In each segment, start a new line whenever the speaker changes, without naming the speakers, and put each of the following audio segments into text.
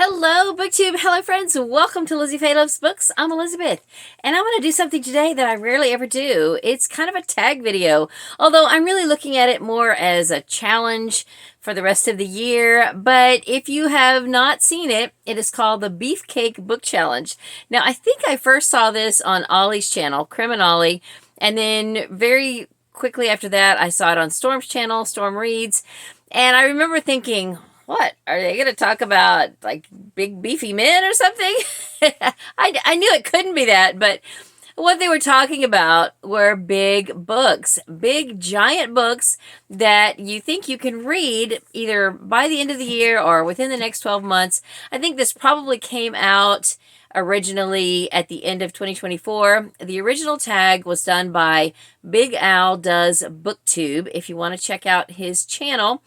Hello, BookTube. Hello, friends. Welcome to Lizziefaye Loves Books. I'm Elizabeth, and I'm going to do something today that I rarely ever do. It's kind of a tag video, although I'm really looking at it more as a challenge for the rest of the year. But if you have not seen it, it is called the Beefcake Book Challenge. Now, I think I first saw this on Olly's channel, Olly, and then very quickly after that, I saw it on Storm's channel, StormReads, and I remember thinking, what? Are they going to talk about, like, big beefy men or something? I knew it couldn't be that, but what they were talking about were big books. Big, giant books that you think you can read either by the end of the year or within the next 12 months. I think this probably came out originally at the end of 2024. The original tag was done by Big Al Does Booktube, if you want to check out his channel.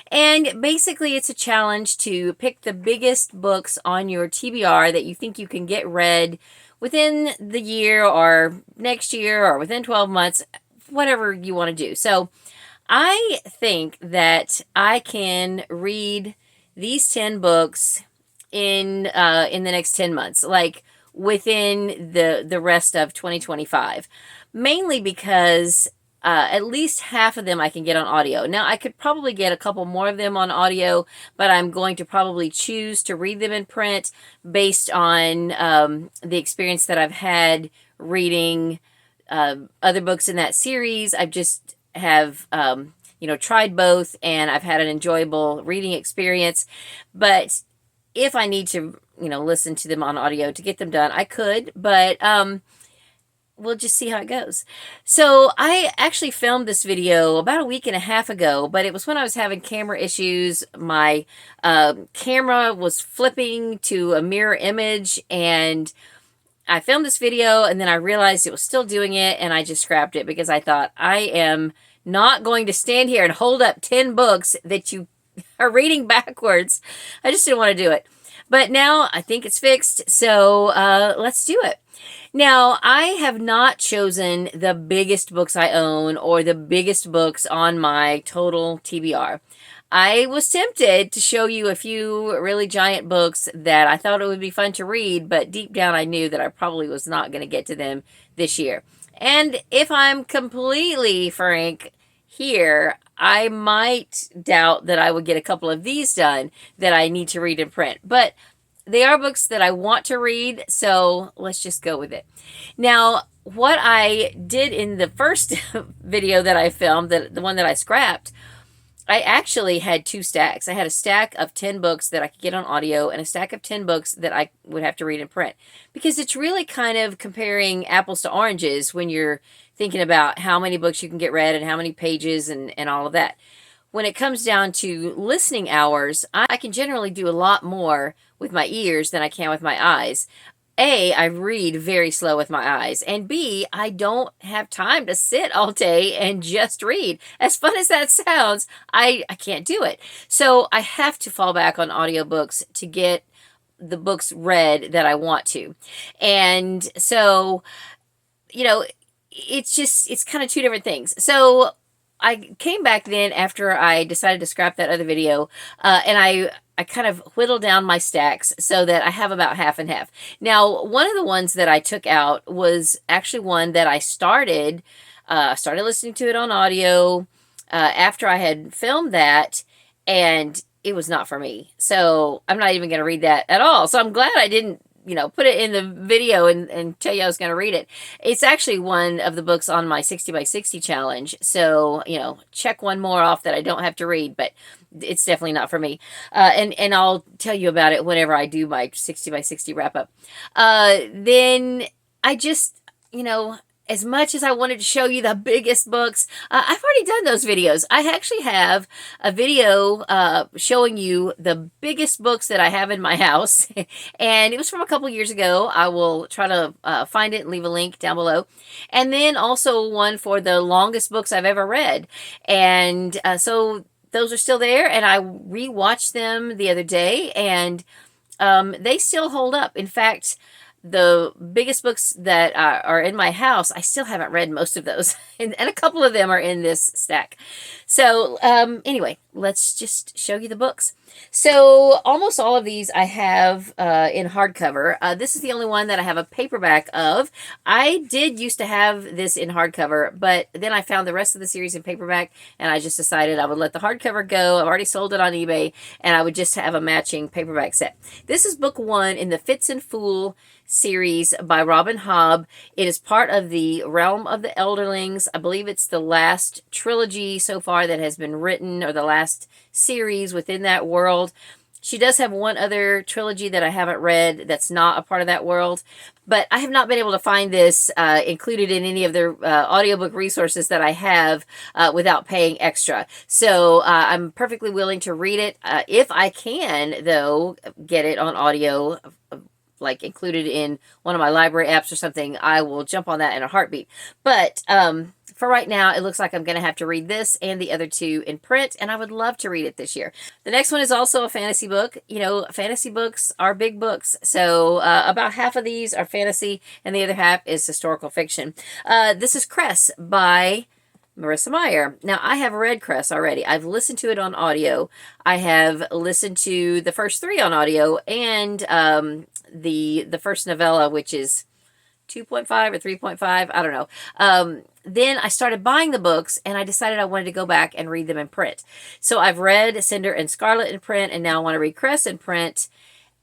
And basically it's a challenge to pick the biggest books on your TBR that you think you can get read within the year or next year or within 12 months, whatever you want to do. So I think that I can read these 10 books in the next 10 months, like within the rest of 2025, mainly because at least half of them I can get on audio. Now, I could probably get a couple more of them on audio, but I'm going to probably choose to read them in print based on the experience that I've had reading other books in that series. I've just have tried both, and I've had an enjoyable reading experience. But if I need to, listen to them on audio to get them done, I could, but we'll just see how it goes. So I actually filmed this video about a week and a half ago, but it was when I was having camera issues. My camera was flipping to a mirror image, and I filmed this video, and then I realized it was still doing it, and I just scrapped it because I thought, I am not going to stand here and hold up 10 books that you are reading backwards. I just didn't want to do it. But now I think it's fixed, so let's do it. Now, I have not chosen the biggest books I own or the biggest books on my total TBR. I was tempted to show you a few really giant books that I thought it would be fun to read, but deep down I knew that I probably was not going to get to them this year. And if I'm completely frank here, I might doubt that I would get a couple of these done that I need to read in print. But they are books that I want to read, so let's just go with it. Now, what I did in the first video that I filmed, the one that I scrapped, I actually had two stacks. I had a stack of 10 books that I could get on audio and a stack of 10 books that I would have to read in print. Because it's really kind of comparing apples to oranges when you're thinking about how many books you can get read and how many pages and all of that. When it comes down to listening hours, I can generally do a lot more with my ears than I can with my eyes. A, I read very slow with my eyes, and B, I don't have time to sit all day and just read. As fun as that sounds, I can't do it. So I have to fall back on audiobooks to get the books read that I want to. And so, it's kind of two different things. So I came back then after I decided to scrap that other video, and I kind of whittled down my stacks so that I have about half and half. Now, one of the ones that I took out was actually one that I started listening to it on audio after I had filmed that, and it was not for me. So I'm not even going to read that at all. So I'm glad I didn't put it in the video and tell you I was going to read it. It's actually one of the books on my 60 by 60 challenge. So, check one more off that I don't have to read, but it's definitely not for me. And I'll tell you about it whenever I do my 60 by 60 wrap up. Then I just, as much as I wanted to show you the biggest books, I've already done those videos. I actually have a video showing you the biggest books that I have in my house, and it was from a couple years ago. I will try to find it and leave a link down below. And then also one for the longest books I've ever read. And so those are still there, and I rewatched them the other day, and they still hold up. In fact, the biggest books that are in my house, I still haven't read most of those. And a couple of them are in this stack. So anyway, let's just show you the books. So almost all of these I have in hardcover. This is the only one that I have a paperback of. I did used to have this in hardcover, but then I found the rest of the series in paperback, and I just decided I would let the hardcover go. I've already sold it on eBay, and I would just have a matching paperback set. This is book 1 in the Fitz and Fool series by Robin Hobb. It is part of the Realm of the Elderlings. I believe it's the last trilogy so far that has been written, or the last series within that world. She does have one other trilogy that I haven't read that's not a part of that world, but I have not been able to find this included in any of their audiobook resources that I have without paying extra. So I'm perfectly willing to read it. If I can, though, get it on audio, like included in one of my library apps or something, I will jump on that in a heartbeat. But for right now, it looks like I'm going to have to read this and the other 2 in print, and I would love to read it this year. The next one is also a fantasy book. You know, fantasy books are big books, so about half of these are fantasy, and the other half is historical fiction. This is Cress by Marissa Meyer. Now, I have read Cress already. I've listened to it on audio. I have listened to the first 3 on audio, and the first novella, which is 2.5 or 3.5, I don't know. Then I started buying the books, and I decided I wanted to go back and read them in print. So I've read Cinder and Scarlet in print, and now I want to read Cress in print,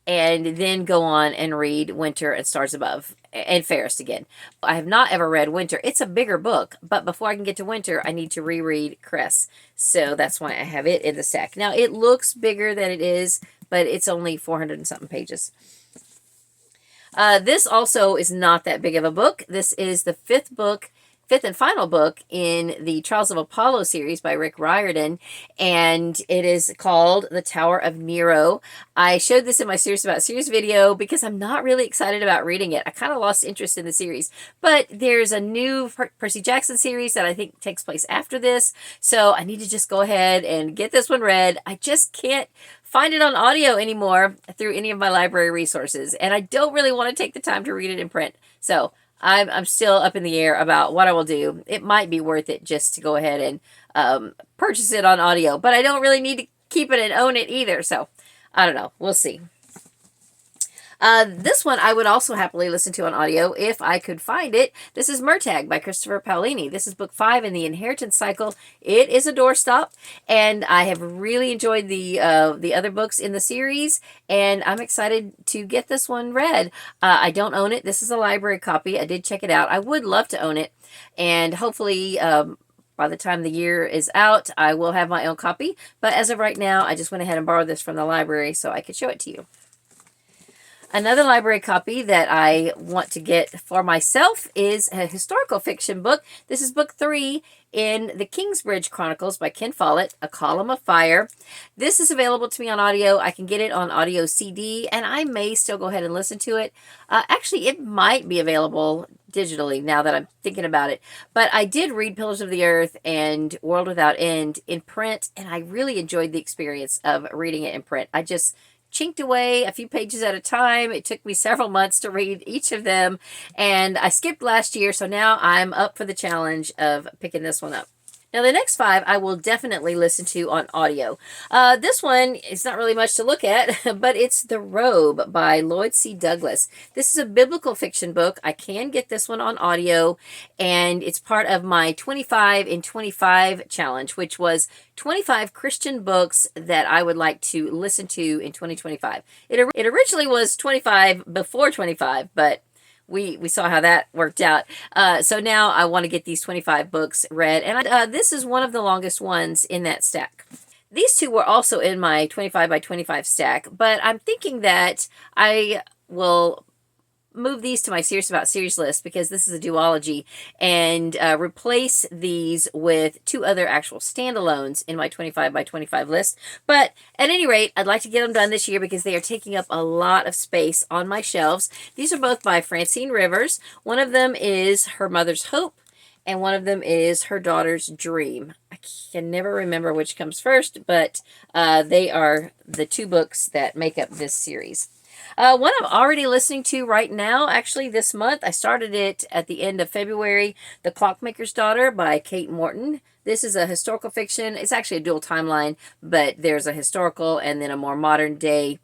and then go on and read Winter and Stars Above and Fairest again. I have not ever read Winter. It's a bigger book, but before I can get to Winter, I need to reread Cress. So that's why I have it in the stack. Now, it looks bigger than it is, but it's only 400 and something pages. This also is not that big of a book. This is the 5th and final book in the Trials of Apollo series by Rick Riordan, and it is called The Tower of Nero. I showed this in my Serious About Series video because I'm not really excited about reading it. I kind of lost interest in the series, but there's a new Percy Jackson series that I think takes place after this, so I need to just go ahead and get this one read. I just can't find it on audio anymore through any of my library resources, and I don't really want to take the time to read it in print. So I'm still up in the air about what I will do. It might be worth it just to go ahead and purchase it on audio, but I don't really need to keep it and own it either. So I don't know. We'll see. This one I would also happily listen to on audio if I could find it. This is Murtagh by Christopher Paolini. This is book 5 in the Inheritance Cycle. It is a doorstop, and I have really enjoyed the other books in the series, and I'm excited to get this one read. I don't own it. This is a library copy. I did check it out. I would love to own it, and hopefully by the time the year is out, I will have my own copy. But as of right now, I just went ahead and borrowed this from the library so I could show it to you. Another library copy that I want to get for myself is a historical fiction book. This is book 3 in the Kingsbridge Chronicles by Ken Follett, A Column of Fire. This is available to me on audio. I can get it on audio CD, and I may still go ahead and listen to it. Actually, it might be available digitally now that I'm thinking about it. But I did read Pillars of the Earth and World Without End in print, and I really enjoyed the experience of reading it in print. I just chinked away a few pages at a time. It took me several months to read each of them, and I skipped last year, so now I'm up for the challenge of picking this one up. Now, the next 5 I will definitely listen to on audio. This one is not really much to look at, but it's The Robe by Lloyd C. Douglas. This is a biblical fiction book. I can get this one on audio, and it's part of my 25 in 25 challenge, which was 25 Christian books that I would like to listen to in 2025. It originally was 25 before 25, but we saw how that worked out. So now I want to get these 25 books read. And this is one of the longest ones in that stack. These 2 were also in my 25 by 25 stack, but I'm thinking that I will move these to my Serious About Series list because this is a duology, and replace these with 2 other actual standalones in my 25 by 25 list. But at any rate, I'd like to get them done this year because they are taking up a lot of space on my shelves. These are both by Francine Rivers. One of them is Her Mother's Hope, and one of them is Her Daughter's Dream. I can never remember which comes first, but they are the 2 books that make up this series. One I'm already listening to right now, actually this month. I started it at the end of February, The Clockmaker's Daughter by Kate Morton. This is a historical fiction. It's actually a dual timeline, but there's a historical and then a more modern day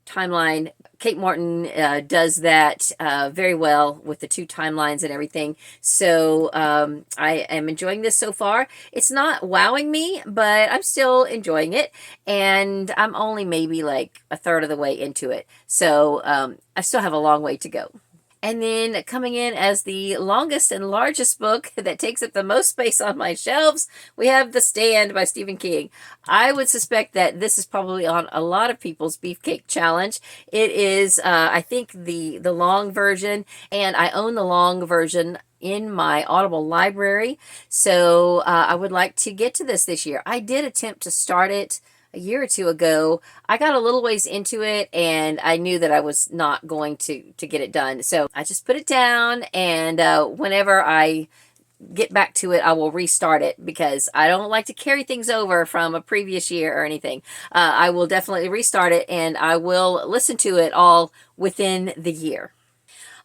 timeline. Kate Morton does that very well with the two timelines and everything. So I am enjoying this so far. It's not wowing me, but I'm still enjoying it. And I'm only maybe like a third of the way into it. So I still have a long way to go. And then coming in as the longest and largest book that takes up the most space on my shelves, we have The Stand by Stephen King. I would suspect that this is probably on a lot of people's Beefcake challenge. It is, I think, the long version, and I own the long version in my Audible library. So I would like to get to this year. I did attempt to start it a year or two ago. I got a little ways into it and I knew that I was not going to get it done. So I just put it down, and whenever I get back to it, I will restart it because I don't like to carry things over from a previous year or anything. I will definitely restart it and I will listen to it all within the year.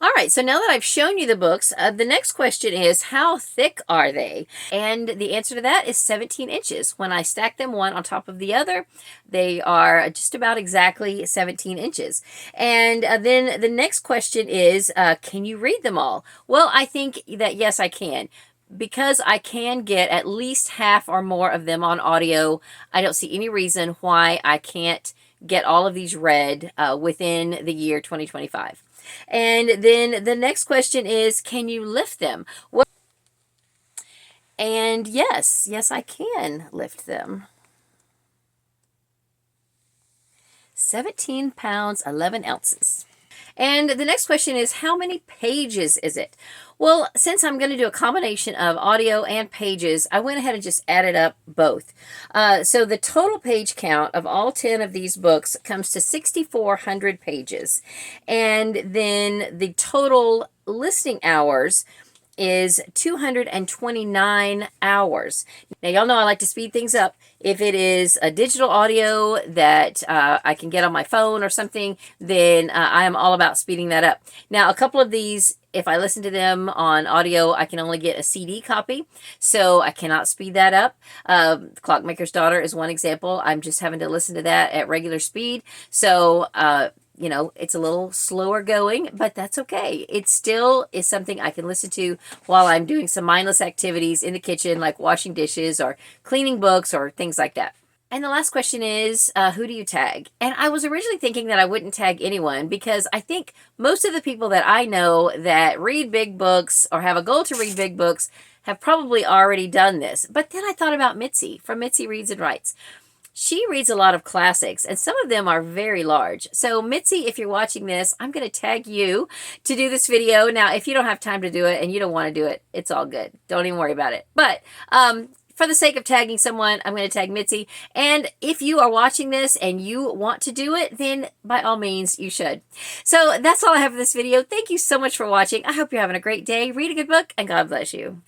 All right, so now that I've shown you the books, the next question is, how thick are they? And the answer to that is 17 inches. When I stack them one on top of the other, they are just about exactly 17 inches. And then the next question is, can you read them all? Well, I think that yes, I can. Because I can get at least half or more of them on audio, I don't see any reason why I can't get all of these read within the year 2025. And then the next question is, can you lift them? Well, and yes, I can lift them. 17 pounds, 11 ounces. And the next question is, how many pages is it? Well, since I'm going to do a combination of audio and pages, I went ahead and just added up both. So the total page count of all 10 of these books comes to 6,400 pages. And then the total listening hours is 229 hours. Now, y'all know I like to speed things up. If it is a digital audio that I can get on my phone or something, then I am all about speeding that up. Now, a couple of these, if I listen to them on audio, I can only get a CD copy, so I cannot speed that up. Clockmaker's Daughter is one example. I'm just having to listen to that at regular speed. So, you know, it's a little slower going, but that's okay. It still is something I can listen to while I'm doing some mindless activities in the kitchen, like washing dishes or cleaning books or things like that. And the last question is, who do you tag? And I was originally thinking that I wouldn't tag anyone because I think most of the people that I know that read big books or have a goal to read big books have probably already done this. But then I thought about Mitzi from Mitzi Reads and Writes. She reads a lot of classics, and some of them are very large. So, Mitzi, if you're watching this, I'm going to tag you to do this video. Now, if you don't have time to do it and you don't want to do it, it's all good. Don't even worry about it. But for the sake of tagging someone, I'm going to tag Mitzi. And if you are watching this and you want to do it, then by all means, you should. So, that's all I have for this video. Thank you so much for watching. I hope you're having a great day. Read a good book, and God bless you.